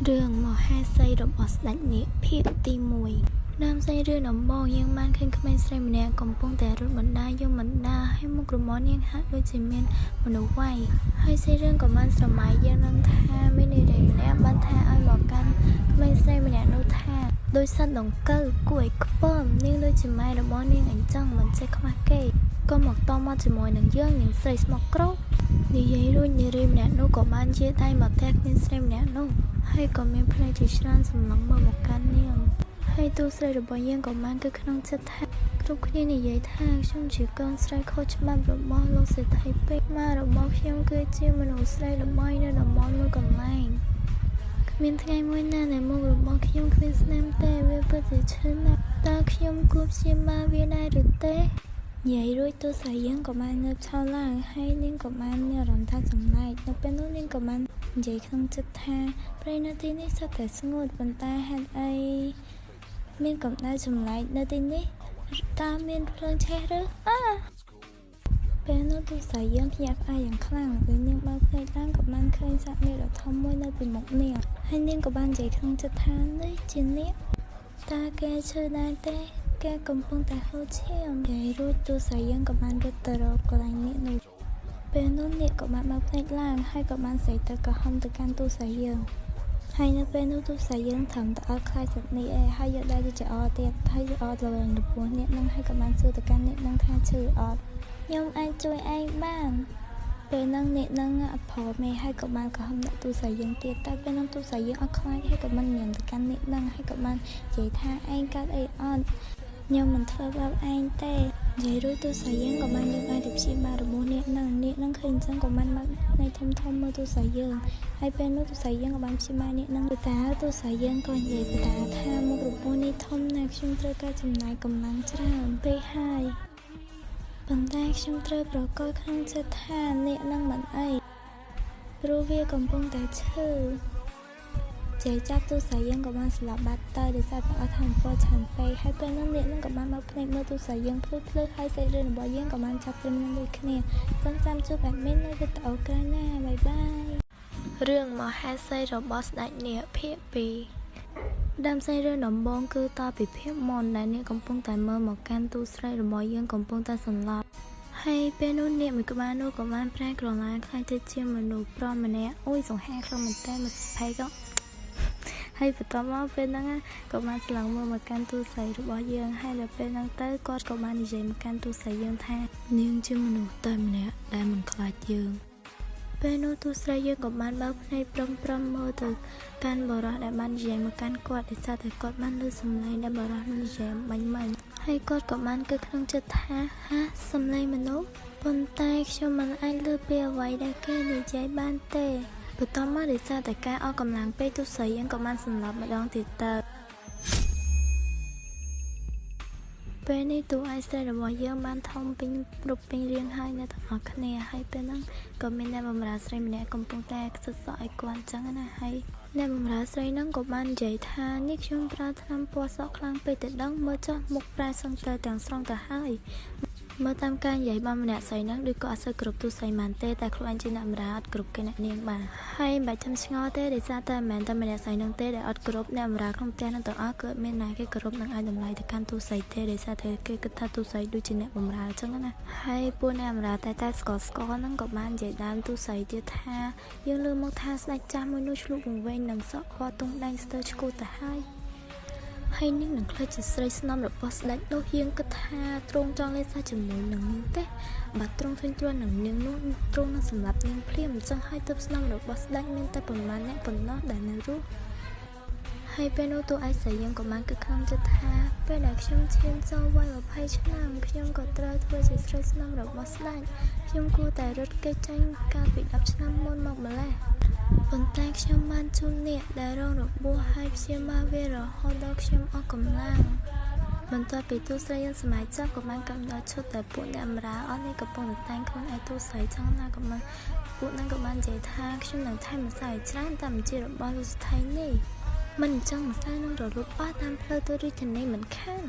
Rương màu hai xây độc bọt đánh nhẹ phiệt ti mùi Nam xây rương đầm bò nhưng man khinh khmei xây mình nè cầm pongแต่รถมันได้ยมมันได้ให้มุกรมอนยังฮักด้วยจิเมนมันเอาไว้ให้xây rươngกับมันสมัยยังนั่งท่าไม่ในใดมันแอบบ้านท่าอ้อยบอกกันขมei xây mình nèนู่ท่าโดยสั้นดงเกอกุ้ยกเปิ้มนิ่งด้วยจิไม้ดอกบอนิ่งอันจังมันใจเข้ามาเกยก็หมอกตอมมาจิมอยหนังเยื่อหนังใส่สมอกกรอบนิยัยรุ่นนิริมแนนู่กับมันเยี่ยได้มาแทกนิสัยแนนู่ให้ก็มีเพลงที่ฉันสมองมาบอกกันเนี่ยให้ตัวใส่ระบายยังกับมันก็ขนมจะแทกทุกคนนิยัยแทกช่วงจีก้อนใส่โคชมาระบายลงใส่ไทยเป๊ะมาระบายเพียงคือเจียมันเอาใส่ระบายเนี่ยระบายมือกับไม้មានថ្ងៃមួយណាដែលមុខរបស់ខ្ញុំគ្មានស្នាមទេវាពិតជាឈឺណាស់តើខ្ញុំគួរព្យាបាលវាដែរឬទេនិយាយរួចទូសាយើងក៏បានងើបឆោតឡើងហើយនាងក៏បានមានអារម្មណ៍ថាចម្លែកនៅពេលនោះនាងក៏បាននិយាយក្នុងចិត្តថាព្រៃនៅទីនេះសុទ្ធតែស្ងួតប៉ុន្តែហេតុអីមានកម្ដៅចម្លែកនៅទីនេះតើមានភ្លើងឆេះឬពេលនោះទូសាយើងភ្ញាក់ផ្អើលយ៉ាងខ្លាំងពេលនាងបើកភ្នែកឡើងក៏បានឃើញសត្វនាគដ៏ធំមួយនៅពីមុខនាងហើយនាងក៏បាននិយាយក្នុងចិត្តថានេះជានាគតើគេឈឺដែរទេគេកំពុងតែហូរឈាមនិយាយរួចទូសាយើងក៏បានរត់ទៅរកកន្លែងនាគនោះពេលនោះនាគក៏បានបើកភ្នែកឡើងហើយក៏បានស្រែកទៅក្រហមទៅកាន់ទូសាយើងហើយនៅពេលនោះទូសាយើងត្រឹមតែអត់ខ្លាចសត្វនាគឯងហើយយកដៃទៅចោលទៀតហើយចោលទៅលើចំពោះនាគនឹងហើយក៏បានសួរទៅកាន់នាគនឹងថាឈឺអត់ខ្ញុំអាចជួយឯងបានពេលហ្នឹងនាគនឹងអត់ព្រមឯងហើយក៏បានក្រហមដាក់ទូសាយើងទៀតតែពេលហ្នឹងទូសាយើងអត់ខ្លាចហើយក៏បានញ៉ាំទៅកាន់នាគនឹងហើយក៏បាននិយាយថាឯងកើតអីអត់ខ្ញុំមិនធ្វើបាបឯងទេនិយាយរួចទូសាយើងក៏បានយកដៃទៅព្យាបាលរបស់នាគនឹងឃើញអញ្ចឹងក៏បានបើកភ្នែកធំមើលទូសាយើងហើយពេលនោះទូសាយើងក៏បានព្យាបាលនាគនឹងទៅតាទូសាយើងក៏និយាយបតាថាមុខរបួសនេះធំណាស់ខ្ញុំត្រូវការចំណាយកម្លាំងច្រើនពេកហើយប៉ុន្តែខ្ញុំត្រូវប្រកល់ក្នុងចិត្តថានាគនឹងមិនអីព្រោះវាកំពុងតែឈឺចេះចាប់ទូសាយើងក៏បានស្លាប់បាត់ទៅដោយសារតែអត់ធម្មពលច្រើនពេកហើយពេលនោះនាគនឹងក៏បានមកភ្នែកមើលទូសាយើងភ្លឺហើយសាច់រឿងរបស់យើងក៏បានចាប់ព្រមនឹងដូចគ្នាសូមចាំជួបអាត់មីននៅវីដេអូក្រោយណាបាយបាយរឿងមហាសីរបស់ស្ដេចនាគភាគ2ដើមសាច់រឿងដំបូងគឺតពីភាពមន់ដែលនាគកំពុងតែមើលមកកាន់ទូស្រីរបស់យើងកំពុងតែសន្លប់ហើយពេលនោះនាគមួយក្បាលនោះក៏បានប្រែក្រឡាខ្លាចទៅជាមនុស្សប្រុសម្នាក់អូយសង្ហាខ្លាំងមែនតើមកភ័យក៏ហើយបន្ទាប់មកពេលហ្នឹងក៏បានស្លឹងមើលមកកាន់ទូស្រីរបស់យើងហើយដល់ពេលហ្នឹងទៅគាត់ក៏បាននិយាយមកកាន់ទូស្រីយើងថានាងជាមនុស្សតែម្នាក់ដែលមិនខ្លាចយើងពេលនោះទូស្រីយើងក៏បានបើកភ្នែកព្រមមើលទៅកាន់បរិះដែលបាននិយាយមកកាន់គាត់ដោយសារតែគាត់បានឮសំឡេងដែលបរិះនិយាយបាញ់ហើយគាត់ក៏បានគិតក្នុងចិត្តថាហាសំឡេងមនុស្សប៉ុន្តែខ្ញុំមិនអាចឮពីអ្វីដែលគេនិយាយបានទេបន្ទាប់មកដោយសារតែការអស់កម្លាំងពេកទូស្រីយើងក៏បានសន្លប់ម្ដងទៀតទៅពេលនេះតួឯកស្រីរបស់យើងបានធំពេញគ្រប់ពេញរាងហើយអ្នកទាំងអស់គ្នាហើយពេលហ្នឹងក៏មានអ្នកបម្រើស្រីម្នាក់កំពុងតែខ្សឹកសក់ឲ្យគាត់អញ្ចឹងណាហើយអ្នកបម្រើស្រីហ្នឹងក៏បាននិយាយថានេះខ្ញុំប្រើថ្នាំពណ៌សក់ខ្លាំងពេកទៅដឹងមើលចុះមុខប្រែសឹងទៅទាំងស្រុងទៅហើយមើលតាមការនិយាយរបស់ម្នាក់ស្រីហ្នឹងដូចក៏អត់សូវគ្រប់ទូស្រីបានទេតែខ្លួនជាអ្នកបម្រើអត់គ្រប់គេអ្នកនាងបានហើយមិនបាច់ចាំឆ្ងល់ទេដោយសារតែមិនមែនតែម្នាក់ស្រីហ្នឹងទេដែលអត់គ្រប់អ្នកបម្រើក្នុងផ្ទះហ្នឹងទាំងអស់គឺមានណាគេគ្រប់នឹងឲ្យតម្លៃទៅកាន់ទូស្រីទេដោយសារតែគេគិតថាទូស្រីដូចជាអ្នកបម្រើអញ្ចឹងណាហើយពួកអ្នកបម្រើតែស្គាល់ហ្នឹងក៏បាននិយាយដើមទូស្រីទៀតថាយើងលើមកថាស្ដេចចាស់មួយនោះឆ្លុះវង្វេងនឹងសក់ពណ៌ទុំដែងស្ទើរឆ្កួតទៅហើយនាងនឹងខ្លាចជាស្រីស្នំរបស់ស្ដេចនោះយើងគិតថាទ្រង់ចង់លេងសើចជាមួយនឹងនាងទេបើទ្រង់ឃើញទ្រង់នឹងនាងនោះទ្រង់នឹងសម្លាប់នាងភ្លាមអញ្ចឹងហើយទើបស្នំរបស់ស្ដេចមានតែប៉ុន្មានអ្នកប៉ុណ្ណោះដែលនៅរស់ហើយពេលនោះតួឯកស្រីយើងក៏បានគិតក្នុងចិត្តថាពេលដែលខ្ញុំឈានចូលវ័យ20ឆ្នាំខ្ញុំក៏ត្រូវធ្វើជាស្រីស្នំរបស់ស្ដេចខ្ញុំគួរតែរត់គេចចេញកាលពី10ឆ្នាំមុនមកម្ល៉េះប៉ុន្តែខ្ញុំបានជួបនាគដែលរងរបួសហើយព្យាបាលវារហូតដល់ខ្ញុំអស់កម្លាំងបន្ទាប់ពីទូស្រីយើងសម័យចប់ក៏បានកំណត់ឈុតតែពួកអ្នកបម្រើអត់នេះកំពុងតែតែងខ្លួនឯទូស្រីចឹងណាក៏បានពួកហ្នឹងក៏បាននិយាយថាខ្ញុំនឹងថែមម្សៅឲ្យច្រើនតាមបញ្ជារបស់លោកស្ថៃនេះមិនអញ្ចឹងម្សៅនឹងរលត់អស់តាមផ្លូវទៅរាជធានីមិនខាន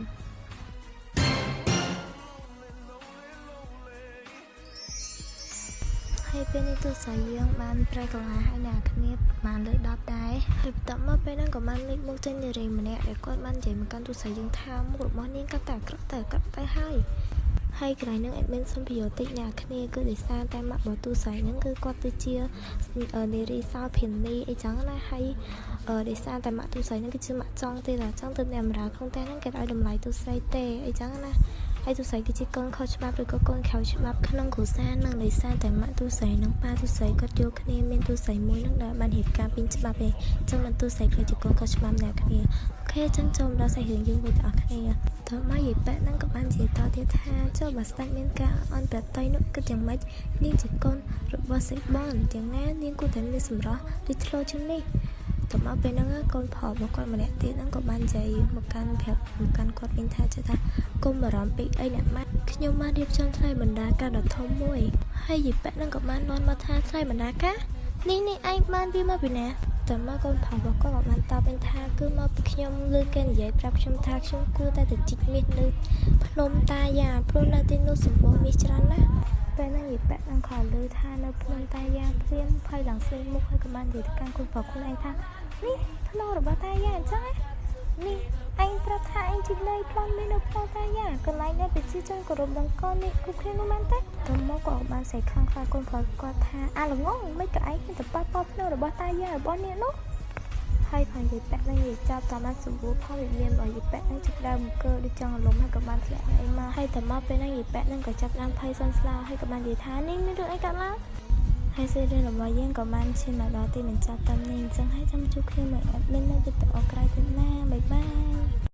ហើយ ហើយពេលនេះទូរស័ព្ទយើងបានប្រែកន្លែងហើយអ្នកគ្នាបានលើ10ដែរហើយបន្ទាប់មកពេលហ្នឹងក៏បានលេខមុខចេញនារីម្នាក់ដែលគាត់បាននិយាយមកកាន់ទូរស័ព្ទយើងថាមុខរបស់នាងកាន់តែអាក្រក់ទៅហើយកន្លែងហ្នឹងadmin សុំប្រយោជន៍តិចអ្នកគ្នាគឺដោយសារតែម៉ាក់របស់ទូរស័ព្ទហ្នឹងគឺគាត់ទៅជានារីសោភានីអីចឹងណាហើយដោយសារតែម៉ាក់ទូរស័ព្ទហ្នឹងគឺជាម៉ាក់ចង់ទេតែចង់ទៅអ្នកបម្រើក្នុងតែហ្នឹងគេឲ្យតម្លៃទូរស័ព្ទទេអីចឹងណាហើយទូរស័ព្ទគឺជាកូនខុសច្បាប់ឬក៏កូនខុសច្បាប់ក្នុងគ្រួសារនឹងដោយសារតែម៉ាក់ទូរស័ព្ទនិងប៉ាទូរស័ព្ទគាត់យកគ្នាមានទូរស័ព្ទមួយនឹងដែលបានរៀបការពីច្បាប់ទេអញ្ចឹងមិនទូរស័ព្ទគឺជាកូនខុសច្បាប់អ្នកគ្នាអូខេអញ្ចឹងចូលមកដល់សាច់រឿងយើងវិញទាំងអស់គ្នាតើមកយាយប៉ាហ្នឹងក៏បាននិយាយតទៀតថាចុះបើស្ដេចមានការអន់ប្រតិយនោះគិតយ៉ាងម៉េចនាងជាកូនរបស់សេបនយ៉ាងណានាងគួរតែមានសម្រស់ដូចធ្លោជាងនេះតមកពេលហ្នឹងកូនផលរបស់គាត់ម្នាក់ទៀតហ្នឹងក៏បាននិយាយមកកាន់គាត់វិញថាចេះថាគុំបារម្ភពេកអីអ្នកម៉ាក់ខ្ញុំបានរៀបចំថ្លៃបណ្ដាការដ៏ធំមួយហើយយីប៉ាក់ហ្នឹងក៏បាននាំមកថាថ្លៃបណ្ដាការនេះឯងបានវាមកពីណាតមកកូនផលរបស់គាត់ក៏បានតបវិញថាគឺមកពីខ្ញុំលើគេនិយាយប្រាប់ខ្ញុំថាខ្ញុំគួរតែទៅជីកមាសនៅភ្នំតាយ៉ាព្រោះនៅទីនោះសម្បូរមាសច្រើនណាស់ពេលហ្នឹងយីប៉ាក់ហ្នឹងក៏លើថានៅភ្នំតាយ៉ាព្រានភ័យឡើងស្លេងមុខហើយក៏បាននិយាយទៅកាន់កូនផលខ្លួនឯងថានេះភ្នំរបស់តាយ៉ាអញ្ចឹងនេះឯងប្រាប់ថាឯងជីកនៅប្លន់មាននៅភ្នំតាយ៉ាកន្លែងដែលប្រជាជនគោរពដល់កូននេះគ្រប់គ្នានោះមែនទេទៅមកក៏បានសេខ្លាំងខ្លាកូនផលគាត់ថាអាល្ងងមិនក៏ឯងទៅប៉ះប៉ភ្នំរបស់តាយ៉ារបស់នេះនោះហើយផងយីប៉ាក់នឹងនិយាយចាប់តាមបានសម្បួរផលវិមានរបស់យីប៉ាក់នឹងចាប់ដើមអង្គើដូចចង់រលំហើយក៏បានធ្លាក់អីមកហើយតមកពេលហ្នឹងយីប៉ាក់នឹងក៏ចាប់ដើមភ័យសន្ស្លាហើយក៏បាននិយាយថានេះមានរឿងអីកើតឡើងហើយសេរីរបស់យើងក៏បានឈានមកដល់ទីបញ្ចប់តាមនេះអញ្ចឹងហើយចាំជួបគ្នាមួយ admin នៅវីដេអូក្រោយទៀតណាបាយបាយ